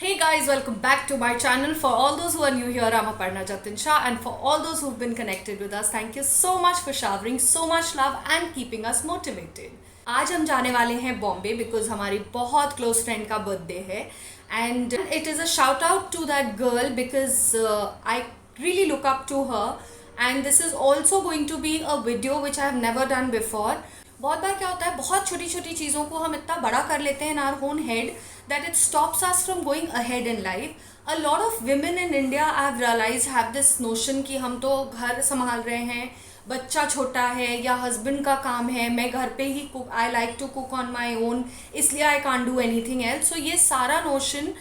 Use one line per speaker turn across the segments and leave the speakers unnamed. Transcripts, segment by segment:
Hey guys, welcome back to my channel. For all those who are new here, I'm Aparna Jatin Shah, and for all those who've been connected with us, thank you so much for showering so much love and keeping us motivated. आज हम जाने वाले हैं Bombay because हमारी बहुत close friend का birthday है and it is a shout out to that girl because I really look up to her, and this is also going to be a video which I have never done before. बहुत बार क्या होता है, बहुत छोटी छोटी चीज़ों को हम इतना बड़ा कर लेते हैं in our own head that it stops us from going ahead in life. A lot of women in India, I have realized, have this notion कि हम तो घर संभाल रहे हैं, बच्चा छोटा है या हस्बैंड का काम है, मैं घर पे ही cook, I like to cook on my own, इसलिए I can't do anything else. So ये सारा notion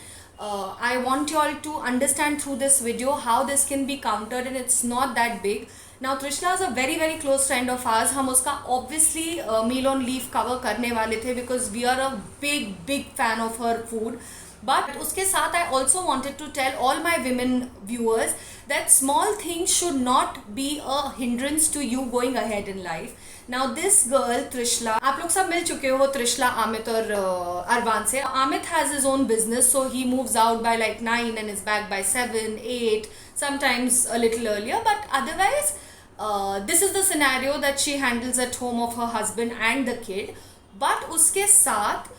I want you all to understand through this video how this can be countered, and it's not that big. Now Trishla is a very close friend of ours. हम उसका obviously meal on leaf cover करने वाले थे because we are a big fan of her food. But उसके साथ I also wanted to tell all my women viewers that small things should not be a hindrance to you going ahead in life. Now this girl Trishla, आप लोग सब मिल चुके हो त्रिशला, आमित और अरवान से. Amit has his own business, so he moves out by like 9 and is back by 7, 8, sometimes a little earlier. But otherwise, this is the scenario that she handles at home of her husband and the kid. But उसके साथ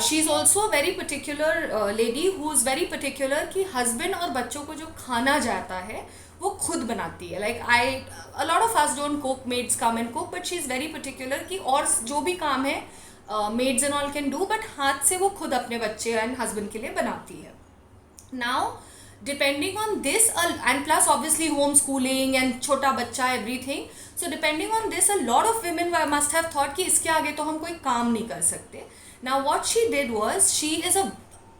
she is also a very particular lady who is very particular कि husband और बच्चों को जो खाना जाता है वो खुद बनाती है. Like a lot of us don't cook, maids come and cook, but she is very particular कि और जो भी काम है maids and all can do, but हाथ से वो खुद अपने बच्चे एंड हस्बैंड के लिए बनाती है. Now depending on this, and plus obviously homeschooling and छोटा बच्चा everything, so depending on this a lot of women must have thought कि इसके आगे तो हम कोई काम नहीं कर सकते. Now what she did was, she is a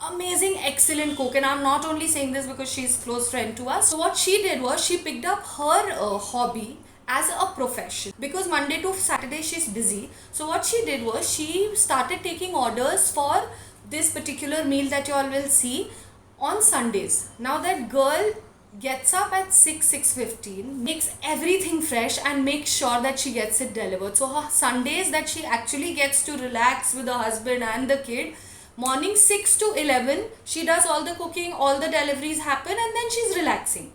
amazing excellent cook, and I'm not only saying this because she's close friend to us. So what she did was, she picked up her hobby as a profession because Monday to Saturday she's busy. So what she did was, she started taking orders for this particular meal that you all will see on Sundays. Now that girl gets up at 6:15, makes everything fresh and makes sure that she gets it delivered. So her Sundays that she actually gets to relax with her husband and the kid, morning 6 to 11 she does all the cooking, all the deliveries happen, and then she's relaxing.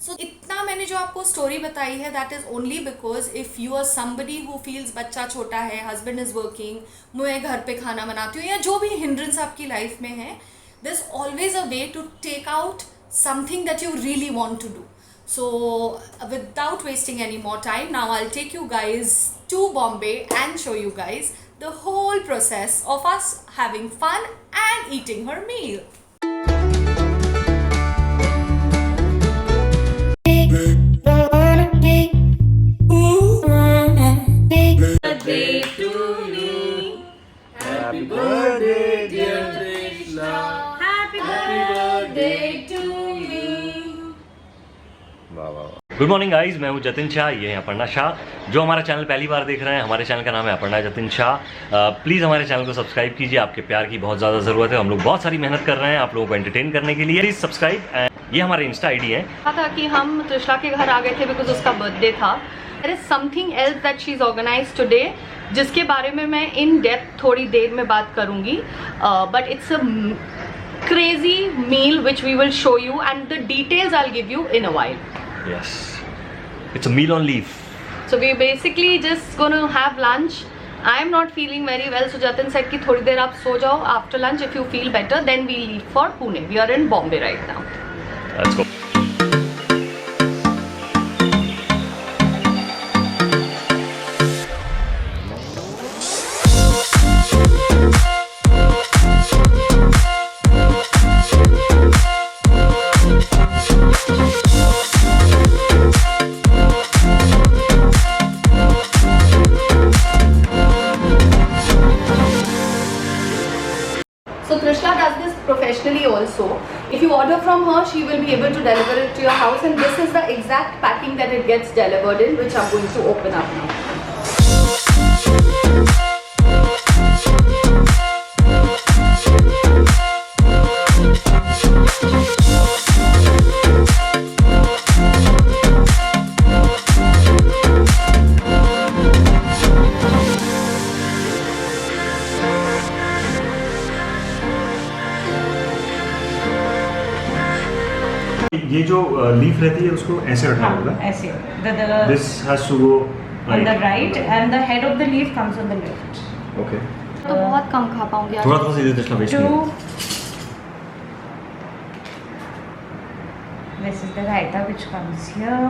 So इतना मैंने जो आपको story बताई है, that is only because if you are somebody who feels बच्चा छोटा है, husband is working, मैं घर पे खाना बनाती हूँ, या जो भी hindrance आपकी लाइफ में है, there's always a way to take out something that you really want to do. So without wasting any more time, now I'll take you guys to Bombay and show you guys the whole process of us having fun and eating her meal.
Birthday to me. Happy birthday, dear Trishna. Happy birthday to you.
Good morning guys, मैं हूँ जतिन शाह, ये है अपर्णा शाह. जो हमारा channel पहली बार देख रहे हैं, हमारे चैनल का नाम है अपर्णा जतिन शाह. प्लीज़ हमारे चैनल को सब्सक्राइब कीजिए, आपके प्यार की बहुत ज़्यादा ज़रूरत है. हम लोग बहुत सारी मेहनत कर रहे हैं आप लोगों को एंटरटेन करने के लिए. Please subscribe. ये हमारे इंस्टा आईडी है.
था कि हम त्रिशला के घर आ गए थे बिकॉज उसका बर्थडे था. There is something else that she is organised today, जिसके बारे में मैं इन डेप्थ थोड़ी देर में बात करूंगी. But it's a crazy meal which we will show you, and the details I'll give you in a while.
Yes, it's a meal on leaf.
So we're basically just gonna have lunch. I am not feeling very well, so Jatin said कि थोड़ी देर आप सो जाओ. After lunch, if you feel better, then we'll leave for Pune. We are in Bombay right now.
Let's go.
So Trishla does this professionally also. If you order from her, she will be able to deliver it to your house, and this is the exact packing that it gets delivered in, which I'm going to open up now.
ये जो leaf रहती है उसको ऐसे रखना
हाँ,
होगा.
ऐसे the
This has to go
on the right and the head of the leaf comes on the left.
Okay.
तो बहुत कम खा पाऊंगी आज.
थोड़ा सीधे तृष्णा वेस्ट
Two.
नहीं.
This is the raita which comes here.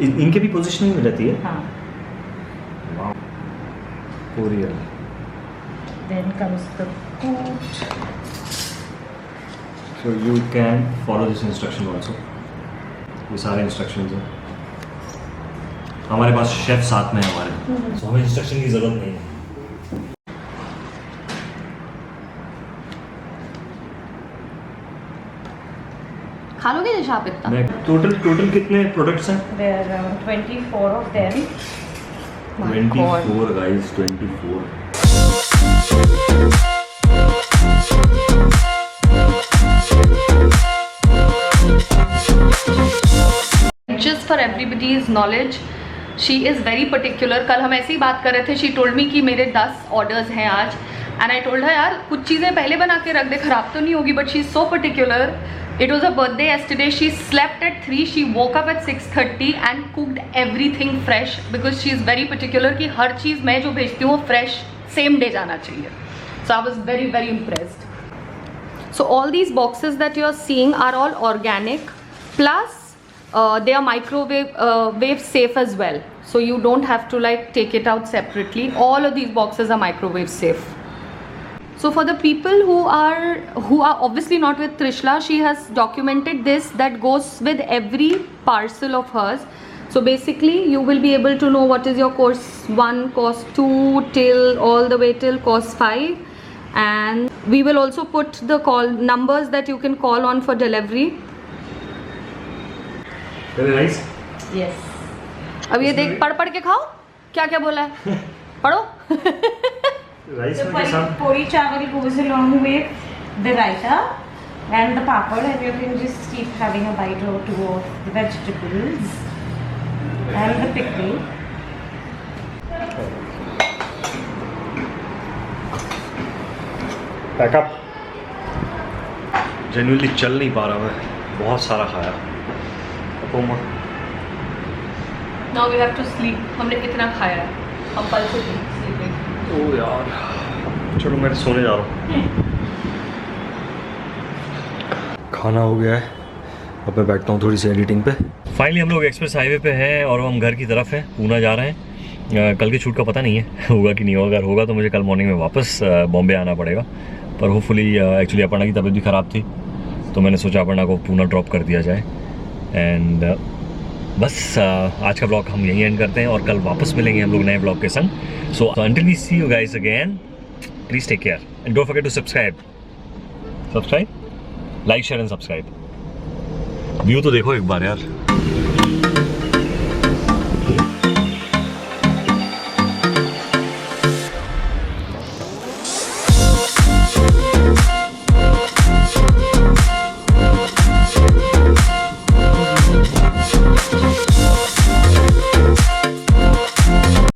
इनके भी पोजीशनिंग रहती है.
हाँ.
Chorial.
Then comes the coot.
So you can follow this instruction also. ये सारे इंस्ट्रक्शंस हैं. हमारे पास शेफ साथ में है हमारे. So हमें इंस्ट्रक्शन की जरूरत नहीं है.
खा लोगे जैसे आप इतना?
मैं टोटल कितने प्रोडक्ट्स हैं?
There are around 24 of them.
24 guys, 24.
Just for everybody's knowledge, she is very particular. कल हम ऐसे ही बात कर रहे थे. She told me कि मेरे 10 orders हैं आज. And I told her यार कुछ चीज़ें पहले बना के रख दे, खराब तो नहीं होगी. But she is so particular. It was her birthday yesterday. She slept at 3. She woke up at 6:30 and cooked everything fresh because she is very particular कि हर चीज़ मैं जो भेजती हूँ वो fresh same day जाना चाहिए. So I was very very impressed. So all these boxes that you are seeing are all organic. Plus they are microwave safe as well. So you don't have to like take it out separately. All of these boxes are microwave safe. So for the people who are obviously not with Trishla, she has documented this that goes with every parcel of hers. So basically you will be able to know what is your course 1, course 2 till all the way till course 5, and we will also put the call numbers that you can call on for delivery.
Very nice.
Yes.
अब ये देख पढ़ के खाओ क्या क्या बोला है. पढ़ो.
राइस
The
में के साथ
puri chawal goes along with the raita and the papad, and you can just keep having a bite or two of the vegetables and the pickle.
Pack up. Genuinely चल नहीं पा रहा मैं. बहुत सारा खाया.
Now we have to sleep. हमने कितना खाया है. हम कल से sleeping.
ओ यार. चलो मैं सोने जा रहा हूँ. खाना हो गया है. अब मैं बैठता हूँ थोड़ी सी एडिटिंग पे. फाइनली हम लोग एक्सप्रेस हाईवे पे हैं और हम घर की तरफ हैं. पूना जा रहे हैं. कल के शूट का पता नहीं है होगा कि नहीं होगा. अगर होगा तो मुझे कल मॉर्निंग में वापस बॉम्बे आना पड़ेगा. पर होपफुली एक्चुअली अपर्णा की तबीयत भी ख़राब थी तो मैंने सोचा अपर्णा को पूना ड्रॉप कर दिया जाए. एंड बस आज का ब्लॉग हम यहीं एंड करते हैं और कल वापस मिलेंगे हम लोग नए ब्लॉग के संग. So until we see you guys again, please take care and don't forget to subscribe, like share and subscribe. View तो देखो एक बार यार.